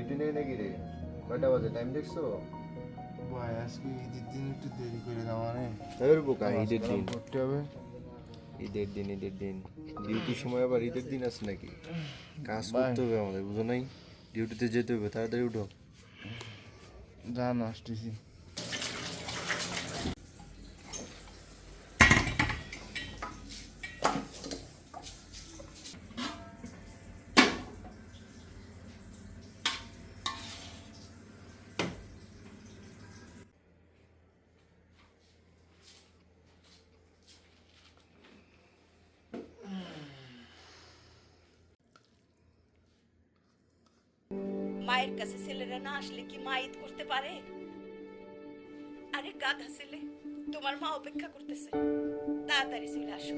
Duty নেই নাকি রে? কয়টা বাজে টাইম দেখছো? ভাই আজকে ঈদের দিন একটু দেরি করে দাও মানে এর বোকা ঈদের দিন, করতে হবে। ঈদের দিন ডিউটির সময় আবার ঈদের দিন আছে নাকি? কাজ ভাই। করতে হবে আমাদের, বুঝো নাই? ডিউটিতে যেতে হবে, তাড়াতাড়ি উঠো। জান আসতেছি। মায়ের কাছে ছেলেরা না আসলে কি মা ঈদ করতে পারে? আরে গাধা ছেলে, তোমার মা অপেক্ষা করতেছে, তাড়াতাড়ি চলে আসো।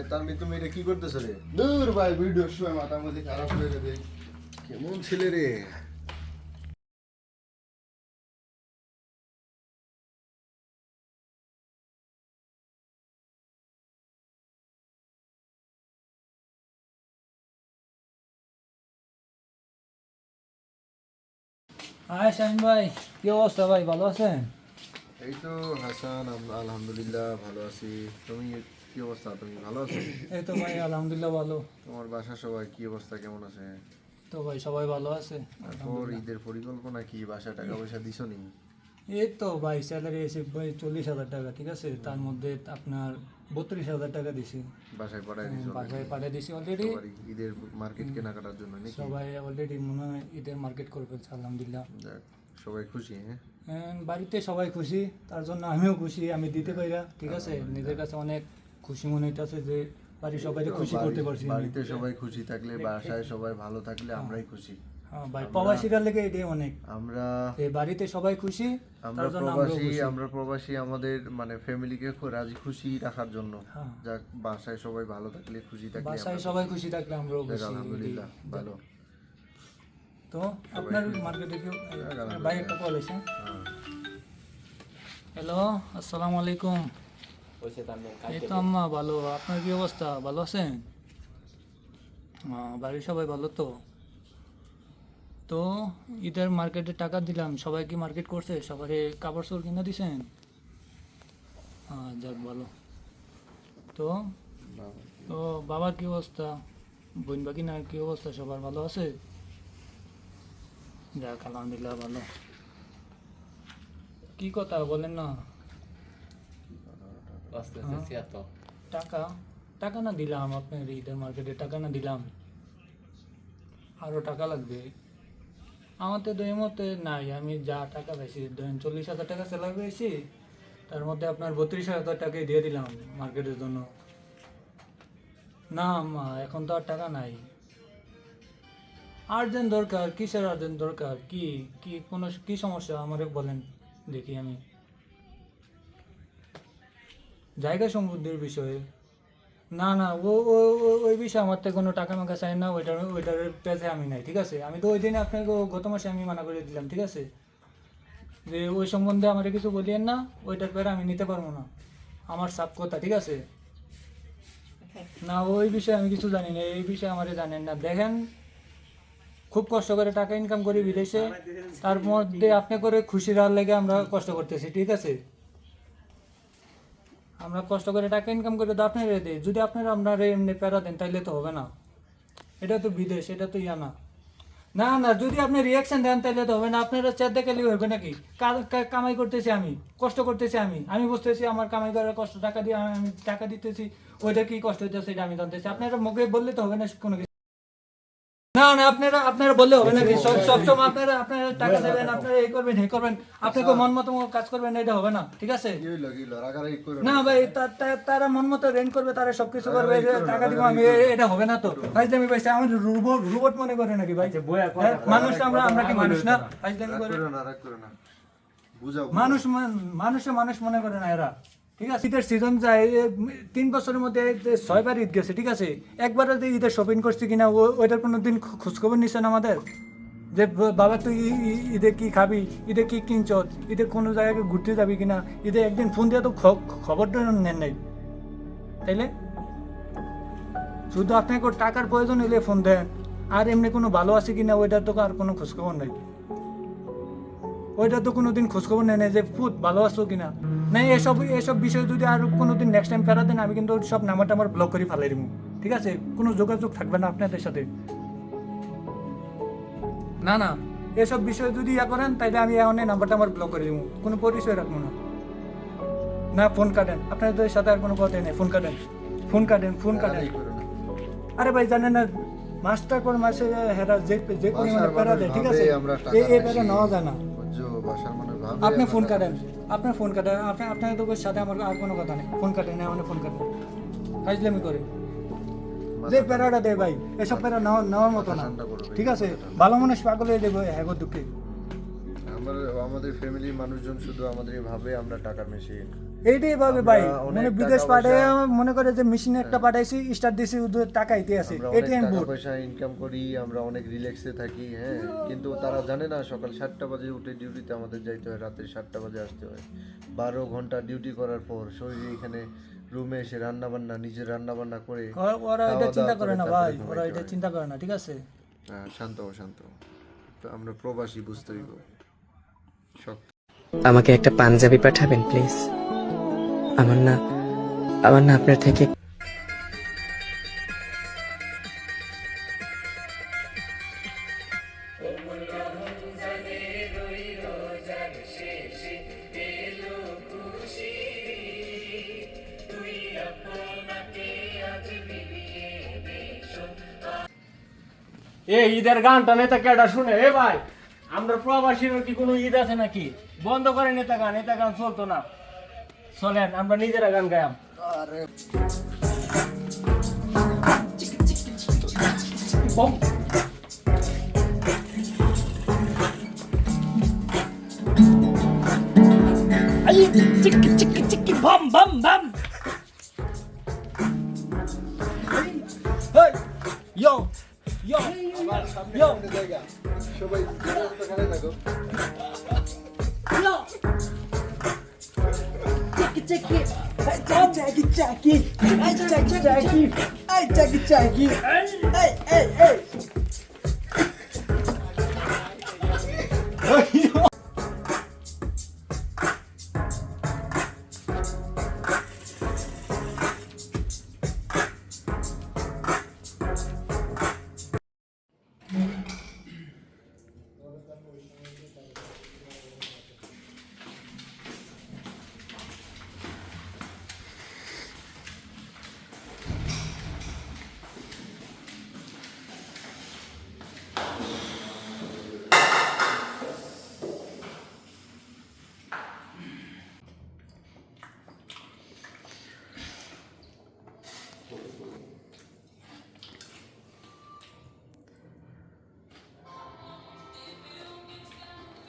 তার তুমি এটা কি করতেছো রে? দূর ভাই ভিডিওর সময় মাথা মধ্যে খারাপ হয়ে যাবে। কেমন ছেলে রে? হাই শাহিন ভাই, কি অবস্থা ভাই, ভালো আছেন? এই তো হাসান, আলহামদুলিল্লাহ ভালো আছি। তুমি কি অবস্থা? তুমি ভালো আছো? এই তো ভাই আলহামদুলিল্লাহ ভালো। তোমার বাসা সবাই কি অবস্থা, কেমন আছে? তো ভাই সবাই ভালো আছে তারপর ঈদের পরিকল্পনা কি? বাসায় টাকা পয়সা দিছো নি? এই তো ভাই স্যালারি এসে ভাই 40,000 টাকা, ঠিক আছে, তার মধ্যে আপনার 32,000 টাকা দিছি, বাসায় পাঠাই দিছো? বাসায় পাঠিয়ে দিছি অলরেডি। সবারই ঈদের মার্কেট কেনাকাটার জন্য নাকি? সবাই অলরেডি মনে হয় ঈদের মার্কেট করে ফেলছে আলহামদুলিল্লাহ। যাক, সবাই খুশি? হ্যাঁ, বাড়িতে সবাই খুশি, তার জন্য আমিও খুশি, আমি দিতে পাইরা, ঠিক আছে, নিজের কাছে অনেক খুশি মনে হইতেছে যে বাড়ির সবাইকে খুশি করতে পারছি আমি। বাড়িতে সবাই খুশি থাকলে, বাসায় সবাই ভালো থাকলে আমরাই খুশি। হ্যাঁ ভাই, প্রবাসীরা লেগে এটাই অনেক, আমরা এই বাড়িতে সবাই খুশি, তার জন্য আমরাও খুশি। আমরা প্রবাসী আমাদের মানে ফ্যামিলিকে রাজি খুশি রাখার জন্য। হ্যাঁ। যাক, বাসায় সবাই ভালো থাকলে, খুশি থাকলে বাসায় আমরা সবাই খুশি থাকলে আমরাও যাক, খুশি। আলহামদুলিল্লাহ ভালো। তো আপনার মার্কেটে কি ভাই একটা কল এসে? হ্যাঁ। হ্যালো, আসসালামু আলাইকুম। এই তো আম্মা ভালো, আপনার কি অবস্থা, ভালো আছেন? বাড়ির সবাই ভালো তো? তো ঈদের মার্কেটে টাকা দিলাম, সবাই কি মার্কেট করছে, সবাই কাপড় চোপড় কিনে দিছেন? যাক ভালো। তো তো বাবার কি অবস্থা, বোন বাকিনার কি অবস্থা, সবার ভালো আছে? যাক আলহামদুলিল্লাহ ভালো। কি কথা বলেন না? টাকা টাকা না দিলাম, আপনার ঈদের মার্কেটে টাকা না দিলাম, আরো টাকা লাগবে। আমার তো এই মুহূর্তে নাই, আমি যা টাকা পাইছি ধরেন 40,000 টাকা স্যালারি পেয়েছি, তার মধ্যে আপনার 32,000 টাকাই দিয়ে দিলাম মার্কেটের জন্য। না মা, এখন তো আর টাকা নাই। আর্জেন্ট দরকার, কিসের আর্জেন্ট দরকার, কি কি কোনো কি সমস্যা আমারে বলেন দেখি। আমি জায়গা সম্বন্ধের বিষয়ে না না, ওই বিষয়ে আমার তো কোনো টাকা মাকা চাই না, ওইটার পেজে আমি নাই, ঠিক আছে। আমি তো ওই দিনে আপনাকে গত মাসে আমি মানা করে দিলাম, ঠিক আছে, যে ওই সম্বন্ধে আমার কিছু বলিয়েন না, ওইটার পরে আমি নিতে পারবো না, আমার সাপ কথা, ঠিক আছে। না, ওই বিষয়ে আমি কিছু জানি না, এই বিষয়ে আমারে জানেন না। দেখেন, খুব কষ্ট করে টাকা ইনকাম করি বিদেশে, তার মধ্যে আপনি করে খুশি রাখার লেগে আমরা কষ্ট করতেছি, ঠিক আছে। আমরা কষ্ট করে টাকা ইনকাম করে তো আপনারা দিই, যদি আপনারা আপনারা এমনি প্যারা দেন তাইলে তো হবে না। এটা তো বিদেশ, এটা তো ইয়া না। না না, যদি আপনি রিয়াকশন দেন তাহলে তো হবে না, আপনারা চেয়ে দেখালে হবে নাকি? কামাই করতেছি আমি, কষ্ট করতেছি আমি বুঝতেছি আমার কামাই করার কষ্ট, টাকা দিয়ে আমি টাকা দিতেছি, ওইটা কি কষ্ট হইতেছে এটা আমি জানতেছি, আপনারা মুখে বললে তো হবে না কোনো কিছু। না না আপনারা বললে হবে নাকি সব সময় আপনারা টাকা দেবেন, আপনারা এই করবেন এই করবেন, আপনাকে মন মতো কাজ করবেন, এটা হবে না, ঠিক আছে? কি হইলো রাগারাগি করো না ভাই, তারা মন মতো রেন্ট করবে, তারা সবকিছু করবে, টাকা দিব আমি, এটা হবে না তো ফাইজলামি পয়সা। আমার রোবট মনে করে নাকি ভাই? মানুষ আমরা কি মানুষ না? ফাইজলামি করে না, রাগ করো না, বুঝাও। মানুষ মনে করে না এরা, ঠিক আছে? ঈদের সিজন যায় 3 বছরের মধ্যে 6 বার ঈদ গেছে, ঠিক আছে? একবার ঈদের শপিং করছি কিনা ওইটার কোনো দিন খোঁজখবর নিছেন আমাদের? যে বাবা তুই ঈদে কি খাবি, ঈদে কি কিনছ, ঈদে কোনো জায়গায় ঘুরতে যাবি কিনা, ঈদে একদিন ফোন দিয়ে তো খবরটা নেন নাই, তাইলে? শুধু আপনাকে টাকার প্রয়োজন হলে ফোন দেন, আর এমনি কোনো ভালো আছে কিনা ওইটার তো আর কোনো খোঁজখবর নাই। ওইটা তো কোনোদিন খোঁজখবর নেয় না যে ফুট ভালো আছো কিনা। নাই এসব বিষয় যদি আর কোনোদিন নেক্সট টাইম ফেরা দেন, আমি কিন্তু সব নাম্বারটা আমার ব্লক করে ফেলাই দিব, ঠিক আছে? কোনো যোগাযোগ থাকবে না আপনাদের সাথে। না এসব বিষয় যদি করেন তাহলে আমি এখন নাম্বারটা আমার ব্লক করে দিব, কোনো পরিচয় রাখবো না। ফোন কাটেন, আপনাদের সাথে আর কোনো কথাই নেই, ফোন কাটেন। রাগারাগি করো না। আরে ভাই জানেন না, মাস্টার পর মাসে হেরা যে পরিমাণে বাসার প্যারা মানুষ দেয়, ঠিক ভাবে আছে? আমরা টাকা এই প্যারা বেশি। নেওয়া যায় না। বুঝছো, বাসার মানুষ ভাবে আপনি আমরা ফোন টাকা কাটেন, বেশি। আপনার তো সাথে আমার আর কোনো কথা নেই, ফোন কাটেন, ফোন কাটেন, ফাইজলামি করে যে প্যারাটা দেয় ভাই, এসব প্যারা নেওয়ার মতো না, ঠান্ডা করো, ঠিক আছে? ভালো মানুষ পাগল হয়ে দেবো হ্যাঁ দুঃখে। আমাদের ফ্যামিলির মানুষজন শুধু আমাদের ভাবে আমরা টাকা মেশিন। এইটাই ভাবে ভাই, আমরা অনেক মানে টাকা বিদেশ পয়সা- পাঠায় মনে করে যে মেশিনে একটা পাঠাইছি, স্টার্ট দিছি, টাকা ইতে আছে, আমরা অনেক এটিএম টাকা বুট। পয়সা ইনকাম করি, আমরা অনেক রিল্যাক্সে থাকি, হ্যাঁ, কিন্তু তারা জানে না সকাল 7টা বাজে উঠে ডিউটিতে আমাদের যাইতে হয়, রাত্রি 7টা বাজে আসতে হয়। 12 ঘন্টা ডিউটি করার পর শরীরে এখানে রুমে এসে নিজের রান্না বান্না করে ওরা এটা খাওয়া চিন্তা দাওয়া করে না তারপরে ভাই, ঘুমাইতে ওরা এটা হয়। চিন্তা করে না, ঠিক আছে? হ্যাঁ, শান্ত তো আমরা প্রবাসী, বুঝতে হইব শক্ত। আমাকে একটা পাঞ্জাবি পাঠাবেন প্লিজ। আমার না আপনার থেকে এই ঈদের গানটা নেতা কেডা শুনে? এ ভাই, আমরা প্রবাসীর কি কোনো ঈদ আছে নাকি? বন্ধ করে নেতা গান চলতো না, চলেন আমরা নিজেরা গান গায়াম। বাম বাম বাম, ইয়ো ইয়ো ইয়ো সবাই খানে থাকো।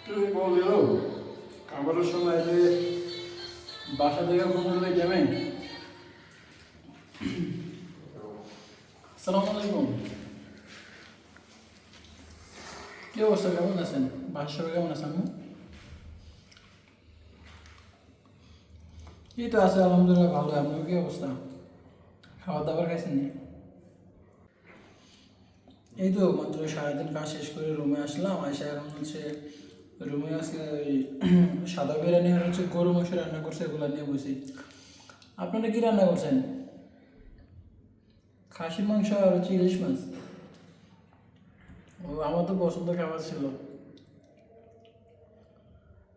তুমি বললো খাবারের সময় যে বাসা থেকে ফোন করলে যাবেন। আসসালামু আলাইকুম, কি অবস্থা, কেমন আছেন? বাসার সবাই কেমন আছেন? এই তো আছে আলহামদুলিল্লাহ ভালো। আপনার কি অবস্থা? খাবার দাবার খাইছেন? এই তো মাত্র সারাদিন কাজ শেষ করে রুমে আসলাম, আসা এখন হচ্ছে রুমে আজকে ওই সাদা বিরিয়ানি আর হচ্ছে গরু মাংস রান্না করছে, এগুলো নিয়ে বসি। আপনারা কি রান্না করছেন? খাসির মাংস আর হচ্ছে ইলিশ মাছ। ও আমার তো পছন্দ খাবার ছিল।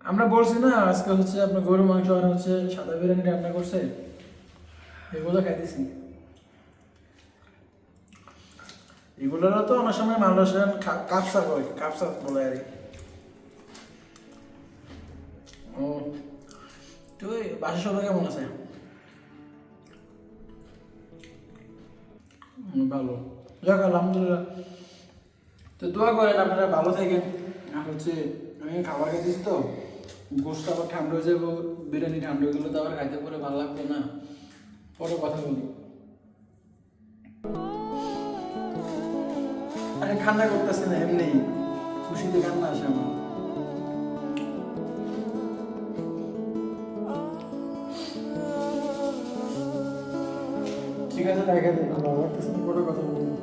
আমরা বলছি না আজকে হচ্ছে আপনার গরু মাংস আর হচ্ছে সাদা বিরিয়ানি রান্না করছে, এগুলো খাইতেছি। এগুলোরও তো অনেক সময় মানুষ কাপসা করে, কাপসা বলে আর কি। ও তুই বাসার সবাই কেমন আছে? ভালো, যাক আলহামদুলিল্লাহ। তো দোয়া করেন আপনারা ভালো থাকেন। আর হচ্ছে আমি খাবার খাইতেছি তো, গোস্ত আবার ঠান্ডা হয়ে যাবো, বিরিয়ানি ঠান্ডা হয়ে গেলে তো আবার খাইতে পরে ভালো লাগবে না, পরে কথা বলি। আরে কান্না করতেছে না, এমনি খুশিতে কান্না আসে আমার। ঠিক আছে, দেখা দিন, আমার পরে কথা বলবো।